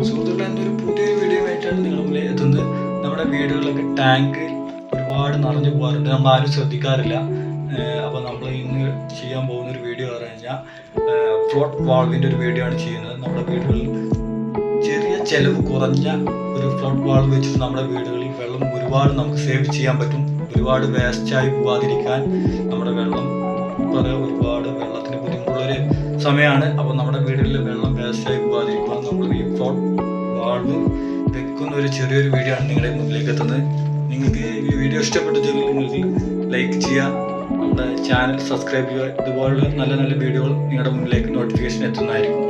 സുഹൃത്തുക്കളെ, എന്നൊരു പുതിയൊരു വീഡിയോ ആയിട്ടാണ് നിങ്ങളുടെ മുന്നിൽ എത്തുന്നത്. നമ്മുടെ വീടുകളിലൊക്കെ ടാങ്ക് ഒരുപാട് നിറഞ്ഞു പോകാറുണ്ട്, നമ്മൾ ആരും ശ്രദ്ധിക്കാറില്ല. അപ്പോൾ നമ്മൾ ഇന്ന് ചെയ്യാൻ പോകുന്ന ഒരു വീഡിയോ പറഞ്ഞു കഴിഞ്ഞാൽ ഫ്ലോട്ട് വാൾവിൻ്റെ ഒരു വീഡിയോ ആണ് ചെയ്യുന്നത്. നമ്മുടെ വീടുകളിൽ ചെറിയ ചിലവ് കുറഞ്ഞ ഒരു ഫ്ലോട്ട് വാൾവ് വെച്ചിട്ട് നമ്മുടെ വീടുകളിൽ വെള്ളം ഒരുപാട് നമുക്ക് സേവ് ചെയ്യാൻ പറ്റും. ഒരുപാട് വേസ്റ്റായി പോകാതിരിക്കാൻ നമ്മുടെ വെള്ളം ഒരുപാട് വെള്ളത്തിന് ബുദ്ധിമുട്ടുള്ളൊരു സമയമാണ്. അപ്പോൾ നമ്മുടെ വീടുകളിൽ വെള്ളം വേസ്റ്റായി പോകാതിരിക്കാൻ നമ്മൾ ഈ ഫ്ലോട്ട് വാൾവ് വെക്കുന്ന ഒരു ചെറിയൊരു വീഡിയോ ആണ് നിങ്ങളുടെ മുന്നിലേക്ക് എത്തുന്നത്. നിങ്ങൾക്ക് ഈ വീഡിയോ ഇഷ്ടപ്പെട്ടിട്ടുണ്ടെങ്കിൽ നിങ്ങൾക്ക് ലൈക്ക് ചെയ്യുക, നമ്മുടെ ചാനൽ സബ്സ്ക്രൈബ് ചെയ്യുക. ഇതുപോലുള്ള നല്ല നല്ല വീഡിയോകൾ നിങ്ങളുടെ മുന്നിലേക്ക് നോട്ടിഫിക്കേഷൻ എത്തുന്നതായിരിക്കും.